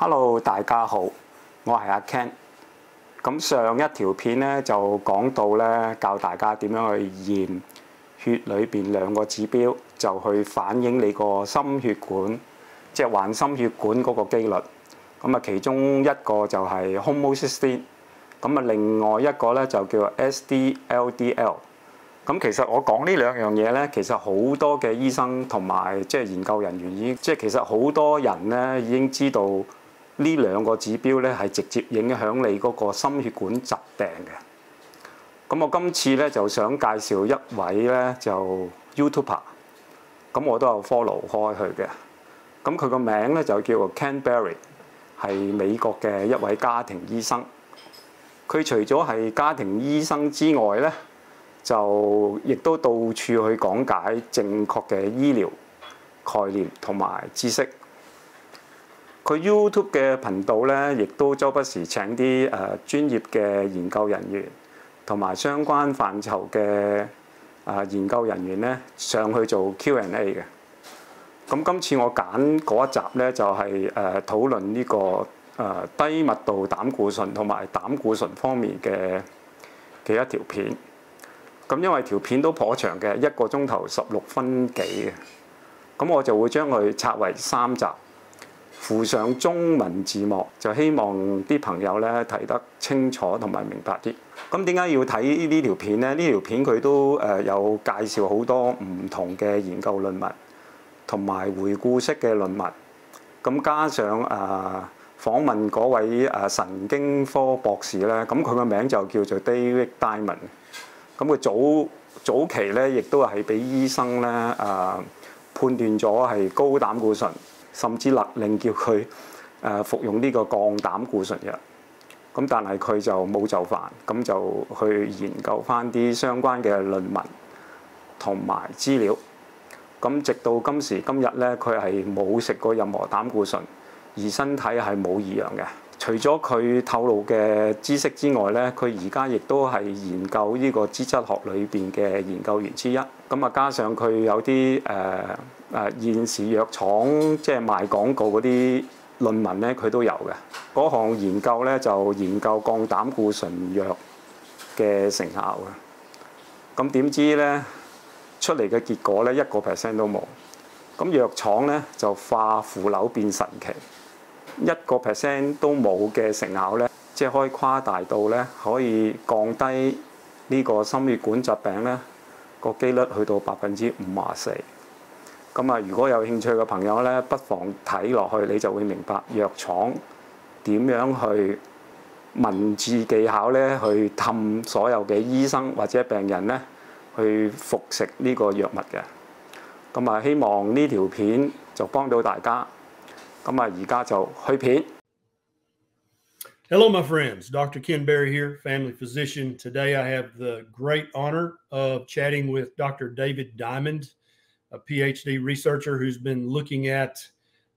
Hello， 大家好，我係阿 Ken。咁上一條片咧就講到咧，教大家點樣去驗血裏邊兩個指標，就去反映你個心血管，即係患心血管嗰個機率。咁啊，其中一個就係 homocysteine， 咁啊，另外一個咧就叫 SD-LDL。咁其實我講呢兩樣嘢咧，其實好多嘅醫生同埋即係研究人員已經，即係其實好多人咧已經知道呢兩個指標咧係直接影響你嗰個心血管疾病嘅。咁我今次咧就想介紹一位咧就 YouTuber， 咁我都有 follow 開佢嘅。咁佢個名咧就叫做 Ken Berry， 係美國嘅一位家庭醫生。佢除咗係家庭醫生之外咧，就亦都到處去講解正確嘅醫療概念同埋知識。佢 YouTube 嘅頻道咧，亦都周不時請啲專業嘅研究人員同埋相關範疇嘅研究人員咧上去做 Q&A 嘅。咁今次我揀嗰一集咧，就係討論呢個低密度膽固醇同埋膽固醇方面嘅一條片。咁因為條片都頗長嘅，1個鐘頭16分幾嘅，咁我就會將佢拆為3集，附上中文字幕，就希望啲朋友咧睇得清楚同埋明白啲。咁點解要睇呢條片咧？呢條片佢都有介紹好多唔同嘅研究論文，同埋回顧式嘅論文。咁加上訪問嗰位神經科博士咧，咁佢個名就叫做 David Diamond。咁佢早期咧，亦都係俾醫生咧判斷咗係高膽固醇，甚至勒令叫佢服用呢個降膽固醇藥。咁但係佢就冇就範，咁就去研究翻啲相關嘅論文同埋資料。咁直到今時今日咧，佢係冇食過任何膽固醇，而身體係冇異樣嘅。除咗佢透露嘅知識之外咧，佢而家亦都係研究呢個脂質學裏邊嘅研究員之一。咁啊，加上佢有啲現時藥廠即係賣廣告嗰啲論文咧，佢都有嘅。嗰項研究咧就研究降膽固醇藥嘅成效嘅。咁點知咧出嚟嘅結果咧1% 都冇。咁藥廠咧就化腐朽變神奇。1% 都冇嘅成效咧，即係可以誇大到咧，可以降低呢個心血管疾病咧個機率去到54%。咁啊，如果有興趣嘅朋友咧，不妨睇落去，你就會明白藥廠點樣去文字技巧咧，去氹所有嘅醫生或者病人咧去服食呢個藥物嘅。咁啊，希望呢條片就幫到大家。咁啊，而家就去片。Hello, my friends. Dr. Ken Berry here, family physician. Today I have the great honor of chatting with Dr. David Diamond, a PhD researcher who's been looking at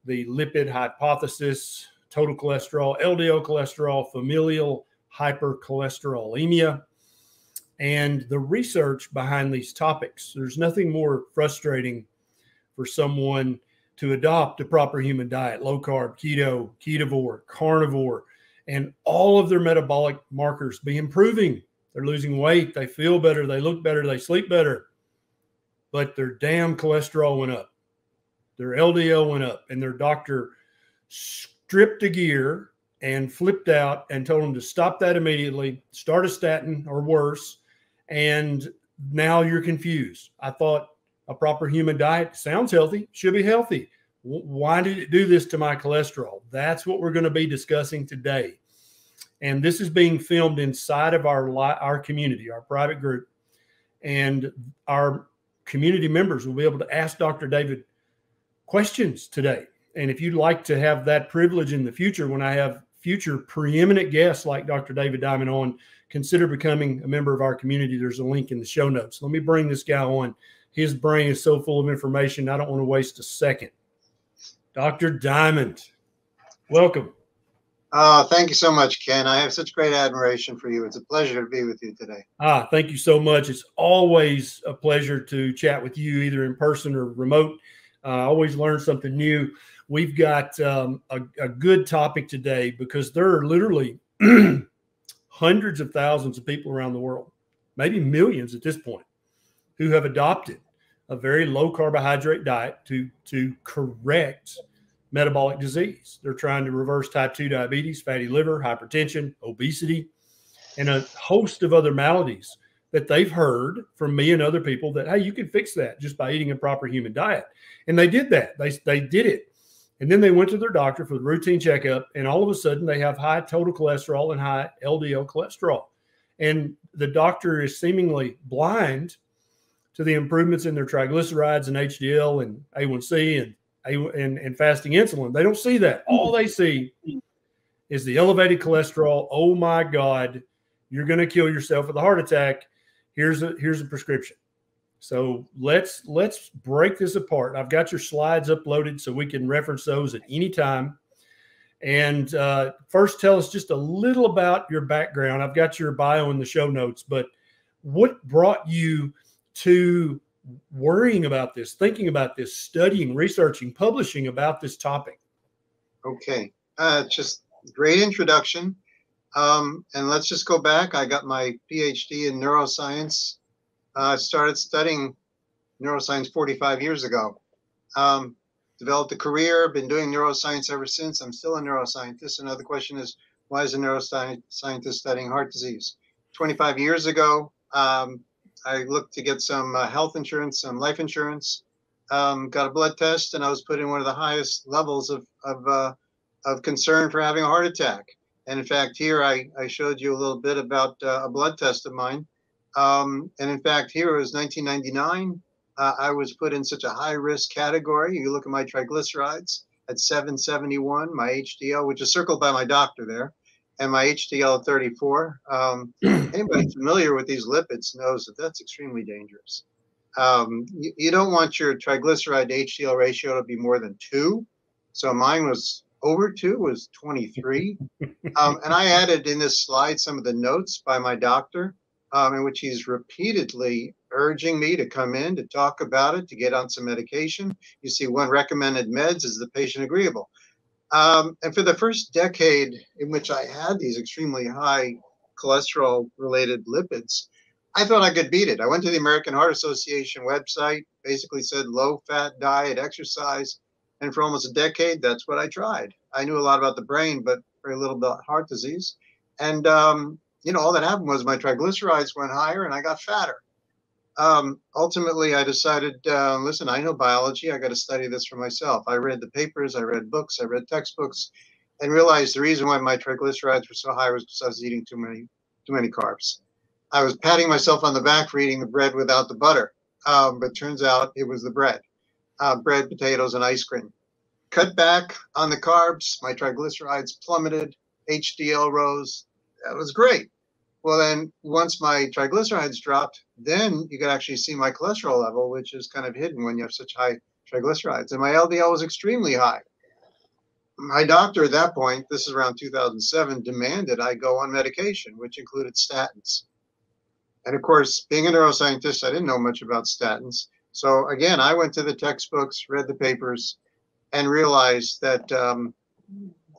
the lipid hypothesis, total cholesterol, LDL cholesterol, familial hypercholesterolemia, and the research behind these topics. There's nothing more frustrating for someone to adopt a proper human diet, low carb, keto, ketovore, carnivore, and all of their metabolic markers be improving. They're losing weight, they feel better, they look better, they sleep better, but their damn cholesterol went up, their LDL went up, and their doctor stripped a gear and flipped out and told them to stop that immediately, start a statin or worse, and now you're confused. I thought a proper human diet sounds healthy, should be healthy. Why did it do this to my cholesterol? That's what we're going to be discussing today. And this is being filmed inside of our community, our private group. And our community members will be able to ask Dr. David questions today. And if you'd like to have that privilege in the future, when I have future preeminent guests like Dr. David Diamond on, consider becoming a member of our community. There's a link in the show notes. Let me bring this guy on. His brain is so full of information, I don't want to waste a second. Dr. Diamond, welcome. Thank you so much, Ken. I have such great admiration for you. It's a pleasure to be with you today. Thank you so much. It's always a pleasure to chat with you, either in person or remote. I always learn something new. we've got a good topic today, because there are literally hundreds of thousands of people around the world, maybe millions at this point, who have adopted a very low carbohydrate diet to correct metabolic disease. They're trying to reverse type 2 diabetes, fatty liver, hypertension, obesity, and a host of other maladies that they've heard from me and other people that, hey, you can fix that just by eating a proper human diet. And they did that. They did it. And then they went to their doctor for the routine checkup, and all of a sudden they have high total cholesterol and high LDL cholesterol. And the doctor is seemingly blind to the improvements in their triglycerides and HDL and A1C and fasting insulin. They don't see that. All they see is the elevated cholesterol. Oh my God, you're going to kill yourself with a heart attack. Here's a prescription. So let's break this apart. I've got your slides uploaded so we can reference those at any time. And first, tell us just a little about your background. I've got your bio in the show notes, but what brought you to worrying about this, thinking about this, studying, researching, publishing about this topic? Okay, just great introduction. And let's just go back. I got my PhD in neuroscience. I started studying neuroscience 45 years ago. Developed a career, been doing neuroscience ever since. I'm still a neuroscientist. Another question is, why is a neuroscientist studying heart disease? 25 years ago, I looked to get some health insurance, some life insurance, got a blood test, and I was put in one of the highest levels of concern for having a heart attack. And in fact, here I showed you a little bit about a blood test of mine. And in fact, here it was 1999. I was put in such a high risk category. You look at my triglycerides at 771, my HDL, which is circled by my doctor there, and my HDL at 34. Anybody familiar with these lipids knows that that's extremely dangerous. You don't want your triglyceride to HDL ratio to be more than 2. So mine was over 2, was 23. And I added in this slide some of the notes by my doctor, in which he's repeatedly urging me to come in to talk about it, to get on some medication. You see, one recommended meds is the patient agreeable. And for the first decade in which I had these extremely high cholesterol-related lipids, I thought I could beat it. I went to the American Heart Association website, basically said low-fat diet, exercise, and for almost a decade, that's what I tried. I knew a lot about the brain, but very little about heart disease. And all that happened was my triglycerides went higher and I got fatter. Ultimately, I decided, listen, I know biology. I got to study this for myself. I read the papers, I read books, I read textbooks, and realized the reason why my triglycerides were so high was because I was eating too many carbs. I was patting myself on the back for eating the bread without the butter, but turns out it was the bread, potatoes, and ice cream. Cut back on the carbs, my triglycerides plummeted, HDL rose. That was great. Well, then once my triglycerides dropped, then you could actually see my cholesterol level, which is kind of hidden when you have such high triglycerides. And my LDL was extremely high. My doctor at that point, this is around 2007, demanded I go on medication, which included statins. And of course, being a neuroscientist, I didn't know much about statins. So again, I went to the textbooks, read the papers, and realized that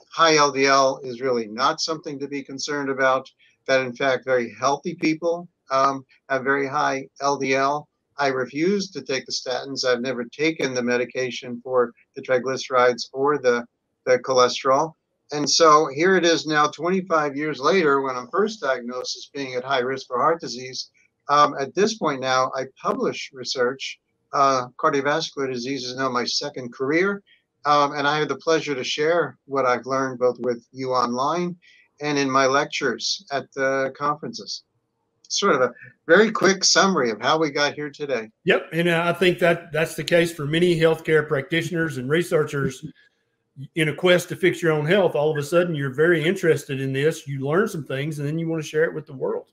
high LDL is really not something to be concerned about, that in fact, very healthy people have very high LDL. I refused to take the statins. I've never taken the medication for the triglycerides or the cholesterol. And so here it is now 25 years later when I'm first diagnosed as being at high risk for heart disease. At this point now, I publish research. Cardiovascular disease is now my second career. And I have the pleasure to share what I've learned both with you online and in my lectures at the conferences. Sort of a very quick summary of how we got here today. Yep. And I think that's the case for many healthcare practitioners and researchers in a quest to fix your own health. All of a sudden, you're very interested in this. You learn some things, and then you want to share it with the world.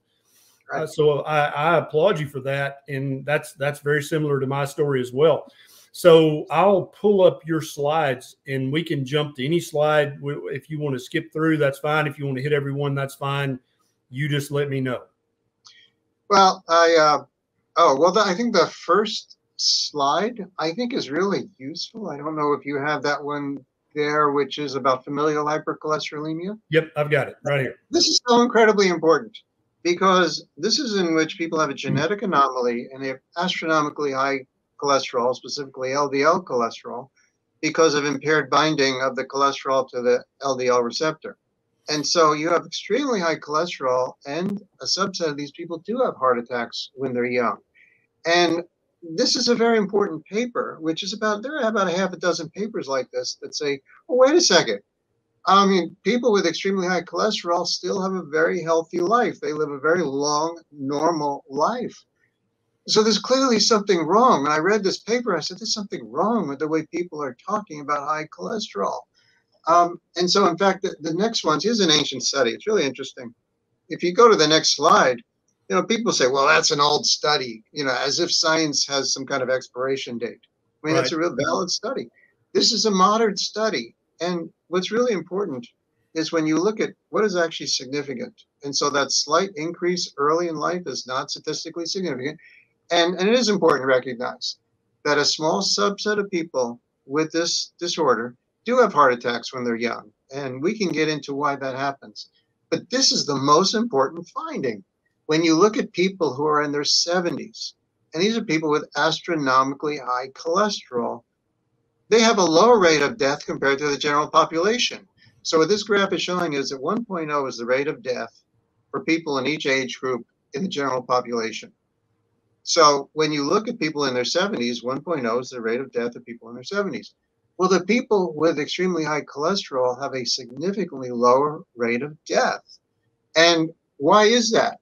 Right. So I applaud you for that. And that's very similar to my story as well. So I'll pull up your slides and we can jump to any slide. If you want to skip through, that's fine. If you want to hit everyone, that's fine. You just let me know. Well, I think the first slide I think is really useful. I don't know if you have that one there, which is about familial hypercholesterolemia? Yep, I've got it right here. This is so incredibly important because this is in which people have a genetic anomaly and they have astronomically high cholesterol, specifically LDL cholesterol, because of impaired binding of the cholesterol to the LDL receptor. And so you have extremely high cholesterol, and a subset of these people do have heart attacks when they're young. And this is a very important paper, which is there are about a half a dozen papers like this that say, well, wait a second. I mean, people with extremely high cholesterol still have a very healthy life. They live a very long, normal life. So there's clearly something wrong. When I read this paper, I said, there's something wrong with the way people are talking about high cholesterol. And so, in fact, the next one is an ancient study. It's really interesting. If you go to the next slide, people say, well, that's an old study, as if science has some kind of expiration date. I mean, It's a real valid study. This is a modern study. And what's really important is when you look at what is actually significant. And so that slight increase early in life is not statistically significant. And it is important to recognize that a small subset of people with this disorder do have heart attacks when they're young. And we can get into why that happens. But this is the most important finding. When you look at people who are in their 70s, and these are people with astronomically high cholesterol, they have a lower rate of death compared to the general population. So what this graph is showing is that 1.0 is the rate of death for people in each age group in the general population. So when you look at people in their 70s, 1.0 is the rate of death of people in their 70s. Well, the people with extremely high cholesterol have a significantly lower rate of death. And why is that?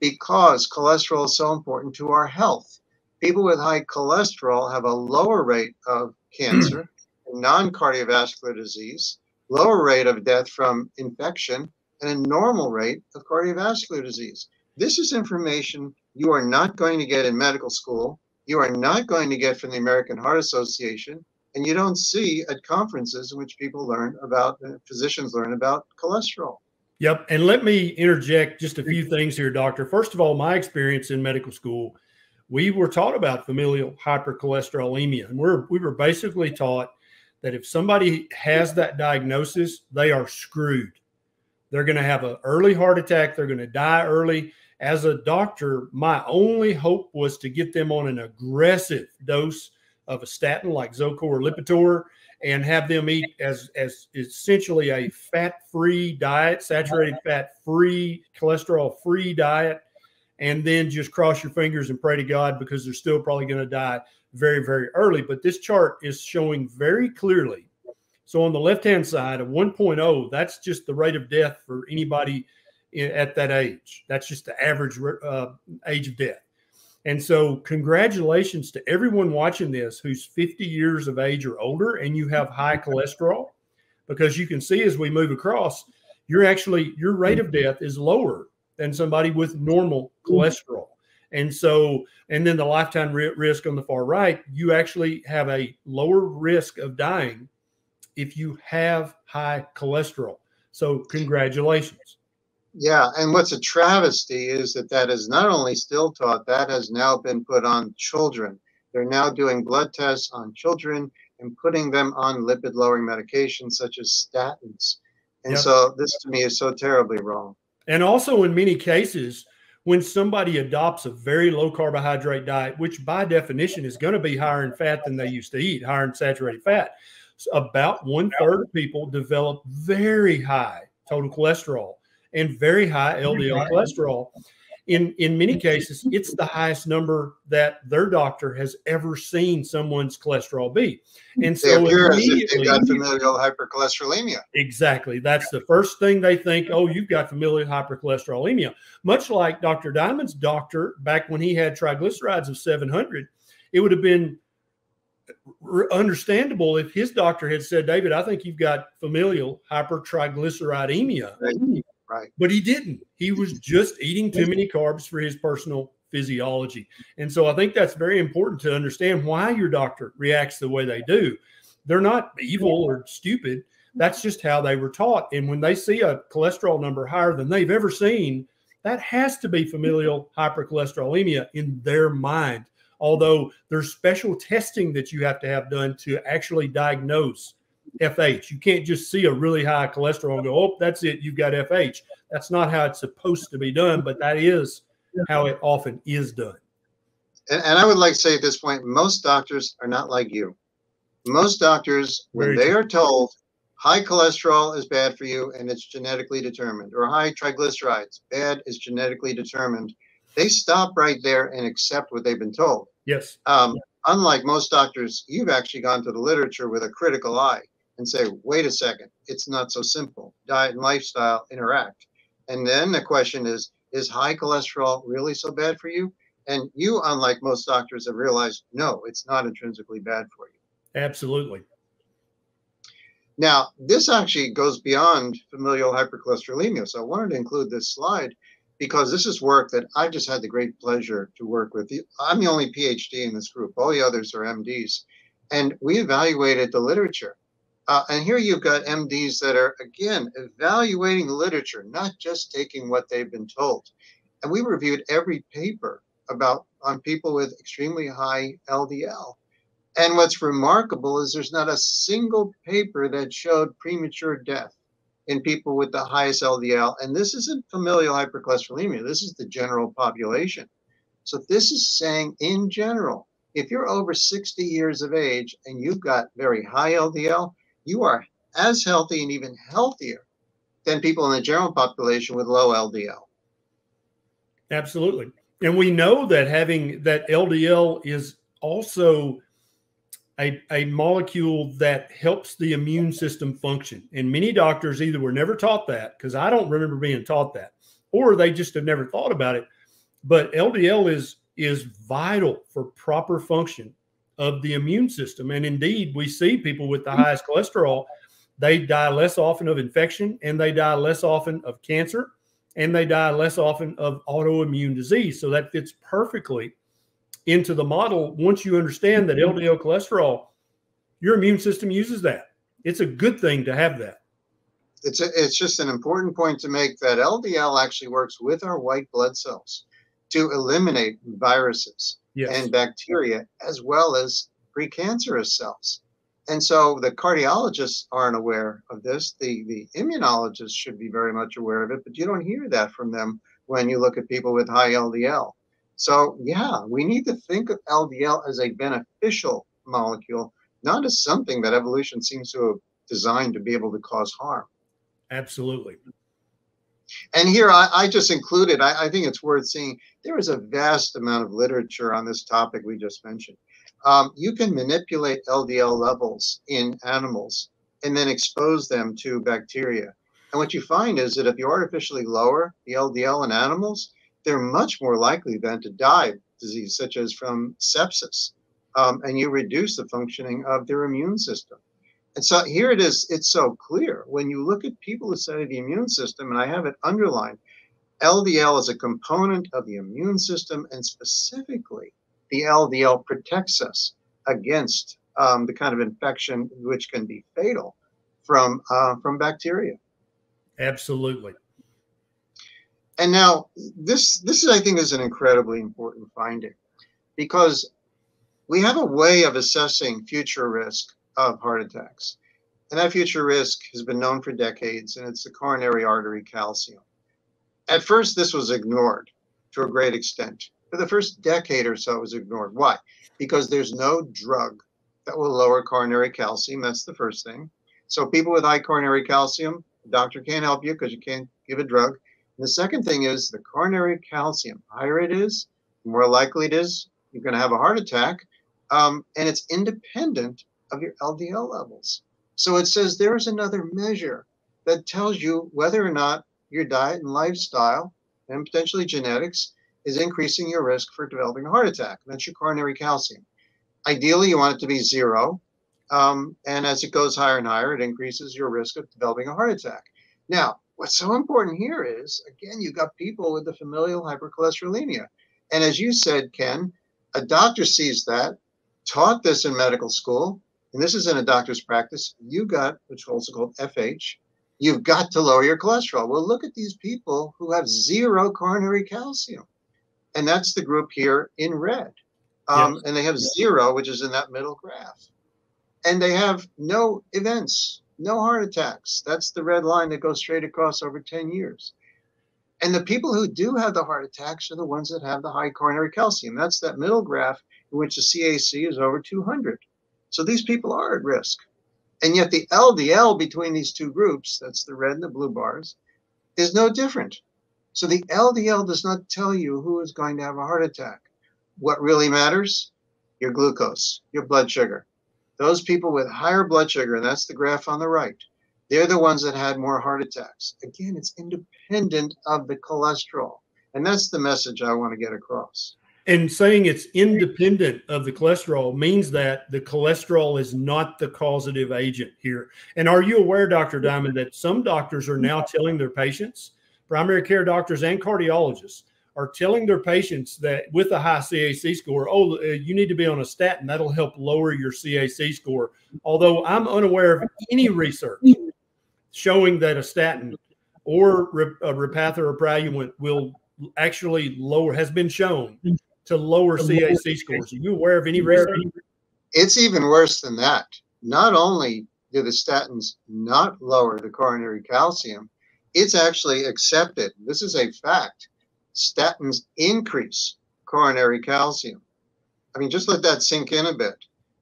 Because cholesterol is so important to our health. People with high cholesterol have a lower rate of cancer, non-cardiovascular disease, lower rate of death from infection, and a normal rate of cardiovascular disease. This is information you are not going to get in medical school. You are not going to get from the American Heart Association. And you don't see at conferences in which people learn about, physicians learn about cholesterol. Yep. And let me interject just a few things here, Doctor. First of all, my experience in medical school, we were taught about familial hypercholesterolemia. And we were basically taught that if somebody has that diagnosis, they are screwed. They're going to have an early heart attack. They're going to die early. As a doctor, my only hope was to get them on an aggressive dose of a statin like Zocor or Lipitor and have them eat as essentially a fat-free diet, saturated fat-free, cholesterol-free diet, and then just cross your fingers and pray to God because they're still probably going to die very, very early. But this chart is showing very clearly. So on the left-hand side of 1.0, that's just the rate of death for anybody at that age. That's just the average age of death. And so congratulations to everyone watching this who's 50 years of age or older and you have high cholesterol, because you can see as we move across, your rate of death is lower than somebody with normal cholesterol. And so, and then the lifetime risk on the far right, you actually have a lower risk of dying if you have high cholesterol. So congratulations. Yeah, and what's a travesty is that is not only still taught, that has now been put on children. They're now doing blood tests on children and putting them on lipid-lowering medications such as statins. And so this to me is so terribly wrong. And also in many cases, when somebody adopts a very low carbohydrate diet, which by definition is going to be higher in fat than they used to eat, higher in saturated fat, so about 1/3 of people develop very high total cholesterol and very high LDL cholesterol. In many cases, it's the highest number that their doctor has ever seen someone's cholesterol be. And they so appear as if they've got familial hypercholesterolemia. Exactly. That's the first thing they think, oh, you've got familial hypercholesterolemia. Much like Dr. Diamond's doctor, back when he had triglycerides of 700, it would have been understandable if his doctor had said, David, I think you've got familial hypertriglyceridemia. Right. But he didn't. He was just eating too many carbs for his personal physiology. And so I think that's very important to understand why your doctor reacts the way they do. They're not evil or stupid. That's just how they were taught. And when they see a cholesterol number higher than they've ever seen, that has to be familial hypercholesterolemia in their mind. Although there's special testing that you have to have done to actually diagnose FH. You can't just see a really high cholesterol and go, oh, that's it, you've got FH. That's not how it's supposed to be done, but that is how it often is done. And I would like to say at this point, most doctors are not like you. Most doctors, when they are told high cholesterol is bad for you and it's genetically determined, or high triglycerides, bad is genetically determined, they stop right there and accept what they've been told. Yes. Unlike most doctors, you've actually gone to the literature with a critical eye and say, wait a second, it's not so simple. Diet and lifestyle interact. And then the question is high cholesterol really so bad for you? And you, unlike most doctors, have realized, no, it's not intrinsically bad for you. Absolutely. Now, this actually goes beyond familial hypercholesterolemia. So I wanted to include this slide because this is work that I've just had the great pleasure to work with. I'm the only PhD in this group. All the others are MDs. And we evaluated the literature. And here you've got MDs that are, again, evaluating the literature, not just taking what they've been told. And we reviewed every paper on people with extremely high LDL. And what's remarkable is there's not a single paper that showed premature death in people with the highest LDL. And this isn't familial hypercholesterolemia. This is the general population. So this is saying, in general, if you're over 60 years of age and you've got very high LDL, you are as healthy and even healthier than people in the general population with low LDL. Absolutely. And we know that having that LDL is also a molecule that helps the immune system function. And many doctors either were never taught that, because I don't remember being taught that, or they just have never thought about it. But LDL is vital for proper function of the immune system. And indeed, we see people with the highest cholesterol, they die less often of infection, and they die less often of cancer, and they die less often of autoimmune disease. So that fits perfectly into the model. Once you understand that LDL cholesterol, your immune system uses that. It's a good thing to have that. It's just an important point to make that LDL actually works with our white blood cells to eliminate viruses and bacteria, as well as precancerous cells. And so the cardiologists aren't aware of this. The immunologists should be very much aware of it, but you don't hear that from them when you look at people with high LDL. So yeah, we need to think of LDL as a beneficial molecule, not as something that evolution seems to have designed to be able to cause harm. Absolutely. And here I just included, I think it's worth seeing, there is a vast amount of literature on this topic we just mentioned. You can manipulate LDL levels in animals and then expose them to bacteria. And what you find is that if you artificially lower the LDL in animals, they're much more likely then to die of disease, such as from sepsis. And you reduce the functioning of their immune system. And so here it is, it's so clear. When you look at people who study the immune system, and I have it underlined, LDL is a component of the immune system, and specifically, the LDL protects us against the kind of infection which can be fatal from bacteria. Absolutely. And now this I think is an incredibly important finding, because we have a way of assessing future risk of heart attacks. And that future risk has been known for decades, and it's the coronary artery calcium. At first, this was ignored to a great extent. For the first decade or so, it was ignored. Why? Because there's no drug that will lower coronary calcium. That's the first thing. So people with high coronary calcium, the doctor can't help you because you can't give a drug. And the second thing is the coronary calcium. Higher it is, the more likely it is you're going to have a heart attack. And it's independent of your LDL levels. So it says there is another measure that tells you whether or not your diet and lifestyle and potentially genetics is increasing your risk for developing a heart attack. That's your coronary calcium. Ideally, you want it to be 0. And as it goes higher and higher, it increases your risk of developing a heart attack. Now, what's so important here is, again, you've got people with the familial hypercholesterolemia. And as you said, Ken, a doctor sees that, taught this in medical school, and this is in a doctor's practice. You got, which is also called FH, you've got to lower your cholesterol. Well, look at these people who have 0 coronary calcium. And that's the group here in red. And they have 0, which is in that middle graph. and they have no events, no heart attacks. That's the red line that goes straight across over 10 years. And the people who do have the heart attacks are the ones that have the high coronary calcium. That's that middle graph in which the CAC is over 200. So these people are at risk. And yet the LDL between these two groups, that's the red and the blue bars, is no different. So the LDL does not tell you who is going to have a heart attack. What really matters? Your glucose, your blood sugar. Those people with higher blood sugar, and that's the graph on the right, they're the ones that had more heart attacks. Again, it's independent of the cholesterol. And that's the message I want to get across. And saying it's independent of the cholesterol means that the cholesterol is not the causative agent here. And are you aware, Dr. Diamond, that some doctors are now telling their patients, primary care doctors and cardiologists, are telling their patients that with a high CAC score, oh, you need to be on a statin. That'll help lower your CAC score. Although I'm unaware of any research showing that a statin or a Repatha or Praluent will actually lower, has been shown to lower CAC scores. Are you aware of any research? It's even worse than that. Not only do the statins not lower the coronary calcium, it's actually accepted. This is a fact. Statins increase coronary calcium. I mean, just let that sink in a bit.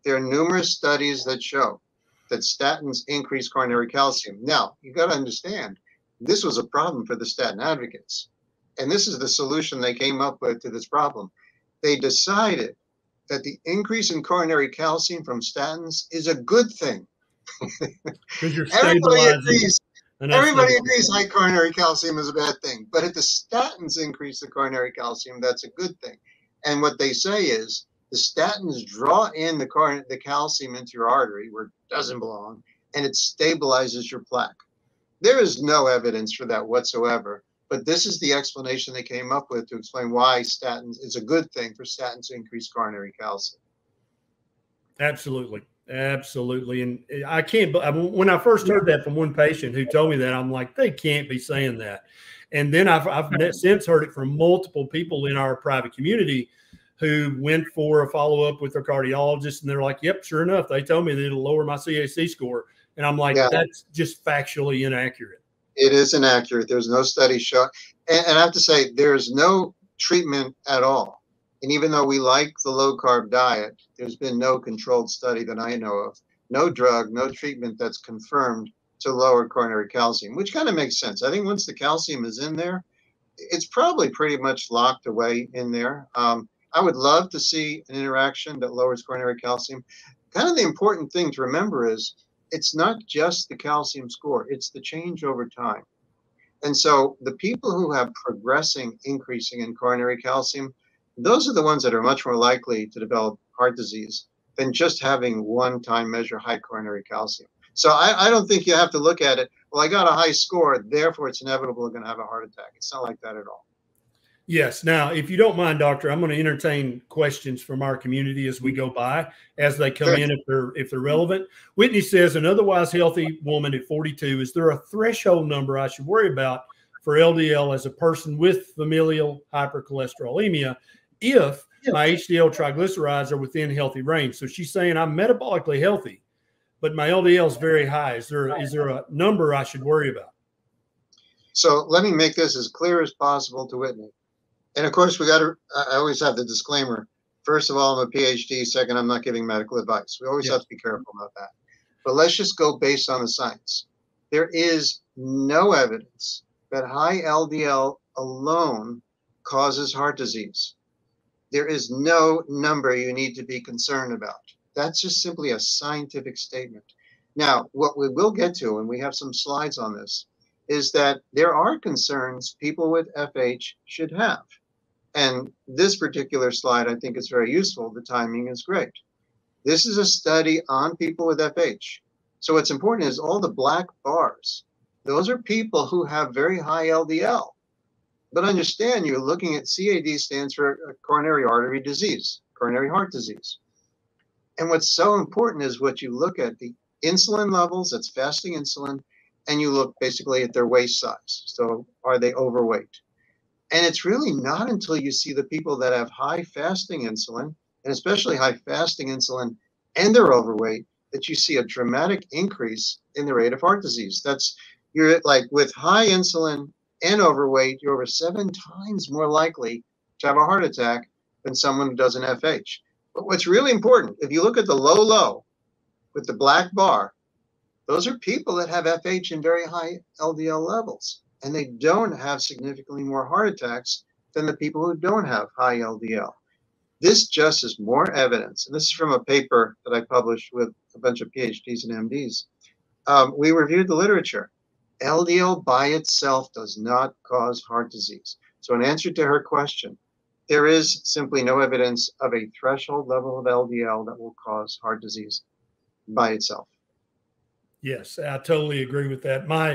There are numerous studies that show that statins increase coronary calcium. Now, you got to understand, this was a problem for the statin advocates. And this is the solution they came up with to this problem. They decided that the increase in coronary calcium from statins is a good thing. Everybody agrees. Everybody agrees high coronary calcium is a bad thing. But if the statins increase the coronary calcium, that's a good thing. And what they say is the statins draw in the calcium into your artery where it doesn't belong, and it stabilizes your plaque. There is no evidence for that whatsoever. But this is the explanation they came up with to explain why statins is a good thing for statins to increase coronary calcium. Absolutely. Absolutely. And I can't, when I first heard that from one patient who told me that, I'm like, they can't be saying that. And then I've since heard it from multiple people in our private community who went for a follow-up with their cardiologist. And they're like, yep, sure enough, they told me that it'll lower my CAC score. And I'm like, that's just factually inaccurate. It is inaccurate. There's no study show. And I have to say, there's no treatment at all. And even though we like the low-carb diet, there's been no controlled study that I know of. No drug, no treatment that's confirmed to lower coronary calcium, which kind of makes sense. I think once the calcium is in there, it's probably pretty much locked away in there. I would love to see an interaction that lowers coronary calcium. Kind of the important thing to remember is it's not just the calcium score, it's the change over time. And so the people who have progressing increasing in coronary calcium, those are the ones that are much more likely to develop heart disease than just having one-time measure high coronary calcium. So I don't think you have to look at it, well, I got a high score, therefore it's inevitable I'm going to have a heart attack. It's not like that at all. Yes. Now, if you don't mind, doctor, I'm going to entertain questions from our community as we go by, as they come in, if they're relevant. Whitney says, an otherwise healthy woman at 42, is there a threshold number I should worry about for LDL as a person with familial hypercholesterolemia if my HDL triglycerides are within healthy range? So she's saying I'm metabolically healthy, but my LDL is very high. Is there a number I should worry about? So let me make this as clear as possible to Whitney. And of course, I always have the disclaimer. First of all, I'm a PhD. Second, I'm not giving medical advice. We always have to be careful about that. But let's just go based on the science. There is no evidence that high LDL alone causes heart disease. There is no number you need to be concerned about. That's just simply a scientific statement. Now, what we will get to, and we have some slides on this, is that there are concerns people with FH should have. And this particular slide, I think, is very useful. The timing is great. This is a study on people with FH. So what's important is all the black bars. Those are people who have very high LDL. But understand, you're looking at CAD stands for coronary artery disease, coronary heart disease. And what's so important is what you look at, the insulin levels, that's fasting insulin, and you look basically at their waist size. So are they overweight? And it's really not until you see the people that have high fasting insulin, and especially high fasting insulin, and they're overweight, that you see a dramatic increase in the rate of heart disease. You're like with high insulin and overweight, you're over 7 times more likely to have a heart attack than someone who does an FH. But what's really important, if you look at the low with the black bar, those are people that have FH in very high LDL levels, and they don't have significantly more heart attacks than the people who don't have high LDL. This just is more evidence, and this is from a paper that I published with a bunch of PhDs and MDs. We reviewed the literature. LDL by itself does not cause heart disease. So in answer to her question, there is simply no evidence of a threshold level of LDL that will cause heart disease by itself. Yes, I totally agree with that. My